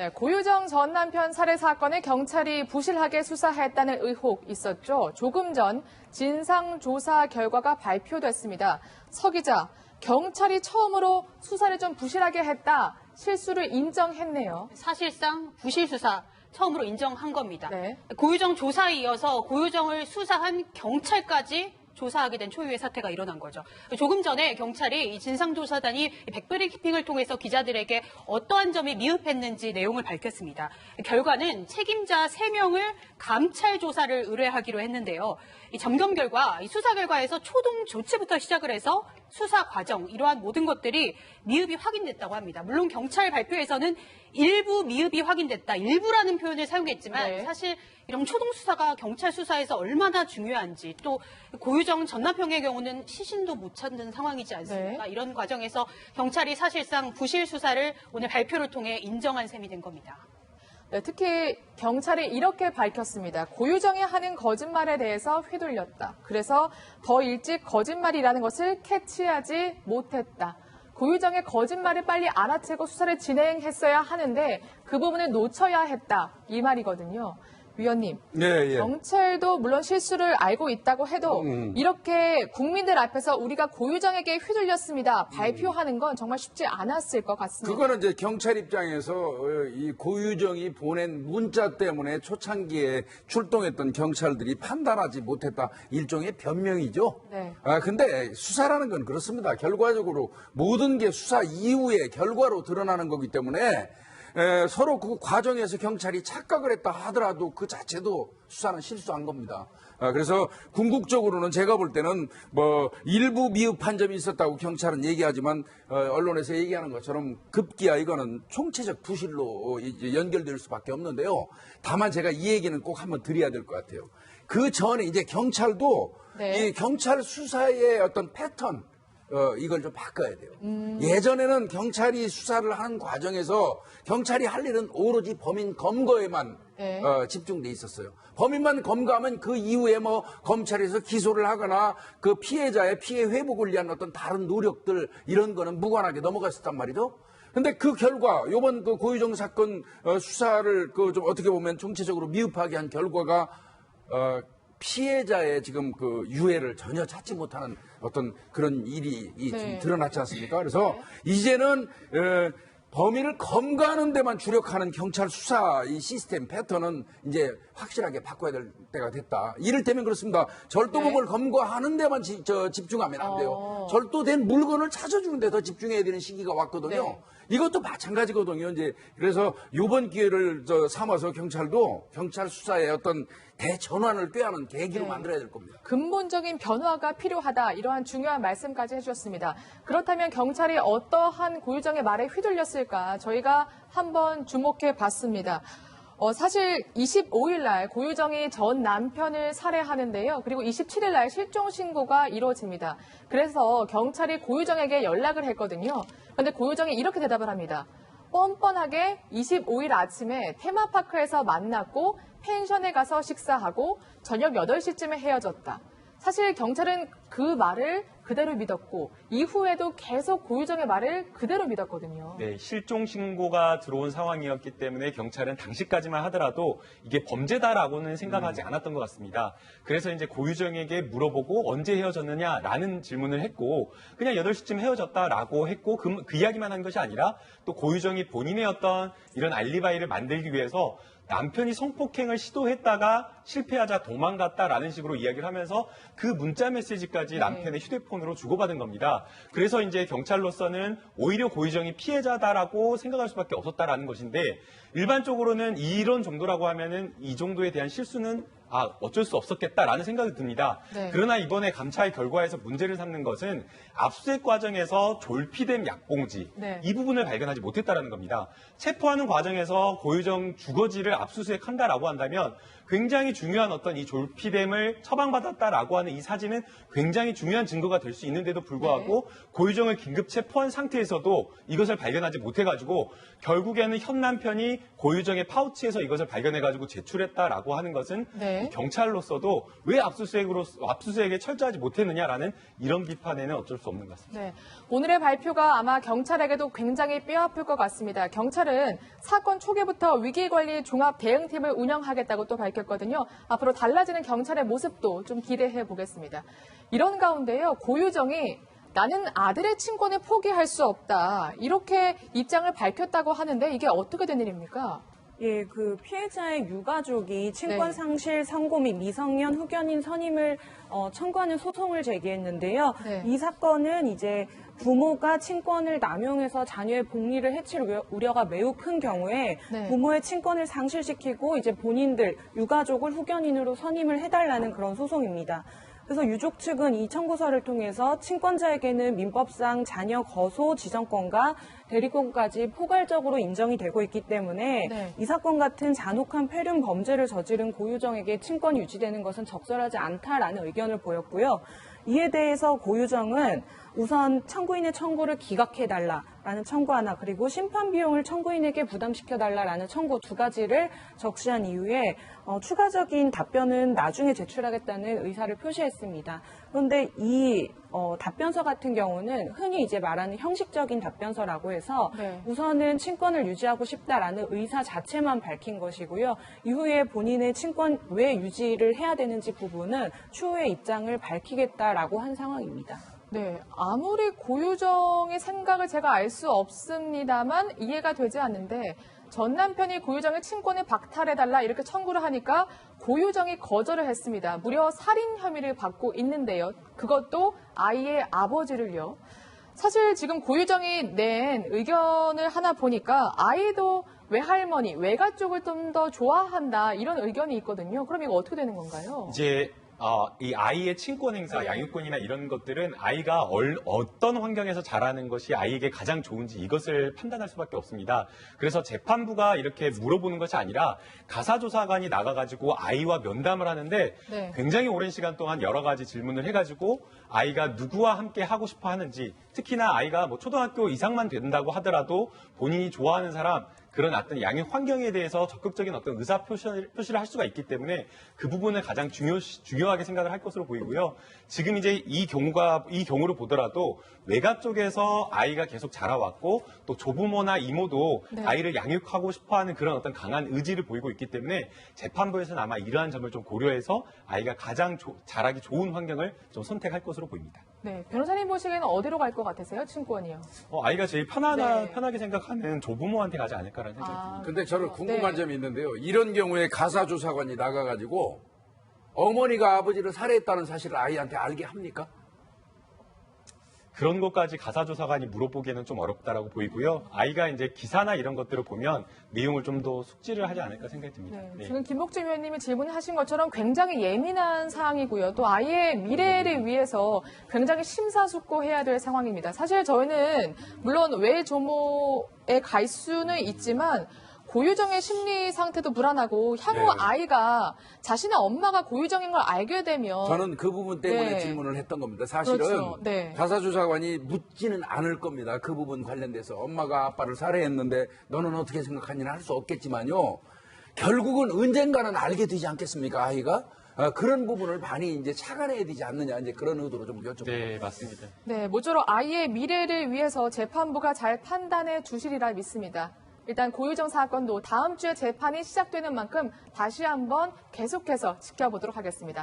네, 고유정 전 남편 살해 사건을 경찰이 부실하게 수사했다는 의혹 있었죠. 조금 전 진상조사 결과가 발표됐습니다. 서 기자, 경찰이 처음으로 수사를 좀 부실하게 했다, 실수를 인정했네요. 사실상 부실 수사 처음으로 인정한 겁니다. 네. 고유정 조사에 이어서 고유정을 수사한 경찰까지 조사하게 된 초유의 사태가 일어난 거죠. 조금 전에 경찰이 이 진상조사단이 백브리핑을 통해서 기자들에게 어떠한 점이 미흡했는지 내용을 밝혔습니다. 결과는 책임자 3명을 감찰 조사를 의뢰하기로 했는데요. 이 점검 결과, 이 수사 결과에서 초동 조치부터 시작을 해서 수사 과정, 이러한 모든 것들이 미흡이 확인됐다고 합니다. 물론 경찰 발표에서는 일부 미흡이 확인됐다, 일부라는 표현을 사용했지만 네. 사실 이런 초동 수사가 경찰 수사에서 얼마나 중요한지, 또 고유정 전 남편의 경우는 시신도 못 찾는 상황이지 않습니까? 네. 이런 과정에서 경찰이 사실상 부실 수사를 오늘 발표를 통해 인정한 셈이 된 겁니다. 네, 특히 경찰이 이렇게 밝혔습니다. 고유정이 하는 거짓말에 대해서 휘둘렸다. 그래서 더 일찍 거짓말이라는 것을 캐치하지 못했다. 고유정의 거짓말을 빨리 알아채고 수사를 진행했어야 하는데 그 부분을 놓쳐야 했다, 이 말이거든요. 위원님, 네, 예. 경찰도 물론 실수를 알고 있다고 해도 이렇게 국민들 앞에서 우리가 고유정에게 휘둘렸습니다, 발표하는 건 정말 쉽지 않았을 것 같습니다. 그거는 이제 경찰 입장에서 이 고유정이 보낸 문자 때문에 초창기에 출동했던 경찰들이 판단하지 못했다, 일종의 변명이죠. 네. 근데 수사라는 건 그렇습니다. 결과적으로 모든 게 수사 이후의 결과로 드러나는 거기 때문에 서로 그 과정에서 경찰이 착각을 했다 하더라도 그 자체도 수사는 실수한 겁니다. 그래서 궁극적으로는 제가 볼 때는 뭐 일부 미흡한 점이 있었다고 경찰은 얘기하지만 언론에서 얘기하는 것처럼 급기야 이거는 총체적 부실로 이제 연결될 수밖에 없는데요. 다만 제가 이 얘기는 꼭 한번 드려야 될 것 같아요. 그 전에 이제 경찰도 네. 이 경찰 수사의 어떤 패턴, 이걸 좀 바꿔야 돼요. 예전에는 경찰이 수사를 하는 과정에서 경찰이 할 일은 오로지 범인 검거에만 네. 집중돼 있었어요. 범인만 검거하면 그 이후에 뭐 검찰에서 기소를 하거나 그 피해자의 피해 회복을 위한 어떤 다른 노력들, 이런 거는 무관하게 넘어갔었단 말이죠. 근데 그 결과 이번 그 고유정 사건 수사를 그 좀 어떻게 보면 총체적으로 미흡하게 한 결과가 피해자의 지금 그 유해를 전혀 찾지 못하는 어떤 그런 일이 네. 드러났지 않습니까? 그래서 이제는 범인을 검거하는 데만 주력하는 경찰 수사 이 시스템 패턴은 이제 확실하게 바꿔야 될 때가 됐다. 이를테면 그렇습니다. 절도범을 검거하는 데만 집중하면 안 돼요. 절도된 물건을 찾아주는 데 더 집중해야 되는 시기가 왔거든요. 네. 이것도 마찬가지거든요. 이제 그래서 이번 기회를 삼아서 경찰도 경찰 수사의 어떤 대전환을 꾀하는 계기로 네. 만들어야 될 겁니다. 근본적인 변화가 필요하다, 이러한 중요한 말씀까지 해주셨습니다. 그렇다면 경찰이 어떠한 고유정의 말에 휘둘렸을까, 저희가 한번 주목해 봤습니다. 사실 25일 날 고유정이 전 남편을 살해하는데요. 그리고 27일 날 실종 신고가 이루어집니다. 그래서 경찰이 고유정에게 연락을 했거든요. 그런데 고유정이 이렇게 대답을 합니다. 뻔뻔하게 25일 아침에 테마파크에서 만났고 펜션에 가서 식사하고 저녁 8시쯤에 헤어졌다. 사실 경찰은 그 말을 그대로 믿었고 이후에도 계속 고유정의 말을 그대로 믿었거든요. 네, 실종 신고가 들어온 상황이었기 때문에 경찰은 당시까지만 하더라도 이게 범죄다라고는 생각하지 않았던 것 같습니다. 그래서 이제 고유정에게 물어보고 언제 헤어졌느냐라는 질문을 했고 그냥 8시쯤 헤어졌다라고 했고 그 이야기만 한 것이 아니라 또 고유정이 본인의 어떤 이런 알리바이를 만들기 위해서 남편이 성폭행을 시도했다가 실패하자 도망갔다라는 식으로 이야기를 하면서 그 문자 메시지까지 남편의 휴대폰으로 주고받은 겁니다. 그래서 이제 경찰로서는 오히려 고유정이 피해자다라고 생각할 수밖에 없었다라는 것인데 일반적으로는 이런 정도라고 하면은 이 정도에 대한 실수는 어쩔 수 없었겠다라는 생각이 듭니다. 네. 그러나 이번에 감찰 결과에서 문제를 삼는 것은 압수수색 과정에서 졸피된 약봉지 네. 이 부분을 발견하지 못했다라는 겁니다. 체포하는 과정에서 고유정 주거지를 압수수색한다라고 한다면 굉장히 중요한 어떤 이 졸피뎀을 처방받았다라고 하는 이 사진은 굉장히 중요한 증거가 될 수 있는데도 불구하고 고유정을 긴급 체포한 상태에서도 이것을 발견하지 못해가지고 결국에는 현 남편이 고유정의 파우치에서 이것을 발견해가지고 제출했다라고 하는 것은 네. 이 경찰로서도 왜 압수수색에 철저하지 못했느냐라는 이런 비판에는 어쩔 수 없는 것 같습니다. 네. 오늘의 발표가 아마 경찰에게도 굉장히 뼈아플 것 같습니다. 경찰은 사건 초기부터 위기관리 종합 대응팀을 운영하겠다고 또 밝혔거든요. 앞으로 달라지는 경찰의 모습도 좀 기대해 보겠습니다. 이런 가운데요, 고유정이 나는 아들의 친권을 포기할 수 없다, 이렇게 입장을 밝혔다고 하는데 이게 어떻게 된 일입니까? 예, 그 피해자의 유가족이 친권 네. 상실 선고 및 미성년 후견인 선임을 청구하는 소송을 제기했는데요. 네. 이 사건은 이제 부모가 친권을 남용해서 자녀의 복리를 해칠 우려가 매우 큰 경우에 네. 부모의 친권을 상실시키고 이제 본인들 유가족을 후견인으로 선임을 해달라는 그런 소송입니다. 그래서 유족 측은 이 청구서를 통해서 친권자에게는 민법상 자녀 거소 지정권과 대리권까지 포괄적으로 인정이 되고 있기 때문에 네. 이 사건 같은 잔혹한 폐륜 범죄를 저지른 고유정에게 친권이 유지되는 것은 적절하지 않다라는 의견을 보였고요. 이에 대해서 고유정은 우선 청구인의 청구를 기각해달라라는 청구 하나, 그리고 심판 비용을 청구인에게 부담시켜달라라는 청구 두 가지를 적시한 이후에 추가적인 답변은 나중에 제출하겠다는 의사를 표시했습니다. 그런데 이 답변서 같은 경우는 흔히 이제 말하는 형식적인 답변서라고 해서 네. 우선은 친권을 유지하고 싶다라는 의사 자체만 밝힌 것이고요. 이후에 본인의 친권 왜 유지를 해야 되는지 부분은 추후에 입장을 밝히겠다라고 한 상황입니다. 네, 아무리 고유정의 생각을 제가 알 수 없습니다만 이해가 되지 않는데, 전 남편이 고유정의 친권을 박탈해달라 이렇게 청구를 하니까 고유정이 거절을 했습니다. 무려 살인 혐의를 받고 있는데요. 그것도 아이의 아버지를요. 사실 지금 고유정이 낸 의견을 하나 보니까 아이도 외할머니, 외가 쪽을 좀 더 좋아한다, 이런 의견이 있거든요. 그럼 이거 어떻게 되는 건가요? 이제 이 아이의 친권 행사, 양육권이나 이런 것들은 아이가 어떤 환경에서 자라는 것이 아이에게 가장 좋은지 이것을 판단할 수밖에 없습니다. 그래서 재판부가 이렇게 물어보는 것이 아니라 가사조사관이 나가가지고 아이와 면담을 하는데 네. 굉장히 오랜 시간 동안 여러 가지 질문을 해가지고 아이가 누구와 함께 하고 싶어 하는지, 특히나 아이가 뭐 초등학교 이상만 된다고 하더라도 본인이 좋아하는 사람, 그런 어떤 양육 환경에 대해서 적극적인 어떤 의사 표시를 할 수가 있기 때문에 그 부분을 가장 중요하게 생각을 할 것으로 보이고요. 지금 이제 이 경우로 보더라도 외가 쪽에서 아이가 계속 자라왔고 또 조부모나 이모도 네. 아이를 양육하고 싶어하는 그런 어떤 강한 의지를 보이고 있기 때문에 재판부에서는 아마 이러한 점을 좀 고려해서 아이가 가장 자라기 좋은 환경을 좀 선택할 것으로 보입니다. 네, 변호사님 보시기에는 어디로 갈 것 같으세요, 친권이요? 아이가 제일 네. 편하게 생각하는 조부모한테 가지 않을까라는 생각이 듭니다. 아, 근데 저는 궁금한 네. 점이 있는데요. 이런 경우에 가사조사관이 나가가지고 어머니가 아버지를 살해했다는 사실을 아이한테 알게 합니까? 그런 것까지 가사조사관이 물어보기에는 좀 어렵다라고 보이고요. 아이가 이제 기사나 이런 것들을 보면 내용을 좀 더 숙지를 하지 않을까 생각이 듭니다. 네, 네. 지금 김복주 위원님이 질문하신 것처럼 굉장히 예민한 사항이고요. 또 아이의 미래를 위해서 굉장히 심사숙고해야 될 상황입니다. 사실 저희는 물론 외조모에 갈 수는 있지만 고유정의 심리 상태도 불안하고 향후 네. 아이가 자신의 엄마가 고유정인 걸 알게 되면 저는 그 부분 때문에 네. 질문을 했던 겁니다. 사실은 그렇죠. 네. 가사조사관이 묻지는 않을 겁니다. 그 부분 관련돼서 엄마가 아빠를 살해했는데 너는 어떻게 생각하냐는 할 수 없겠지만요. 결국은 언젠가는 알게 되지 않겠습니까, 아이가? 그런 부분을 많이 이제 착안해야 되지 않느냐, 이제 그런 의도로 좀 여쭤봅니다. 네, 맞습니다. 네, 모쪼록 아이의 미래를 위해서 재판부가 잘 판단해 주시리라 믿습니다. 일단 고유정 사건도 다음 주에 재판이 시작되는 만큼 다시 한번 계속해서 지켜보도록 하겠습니다.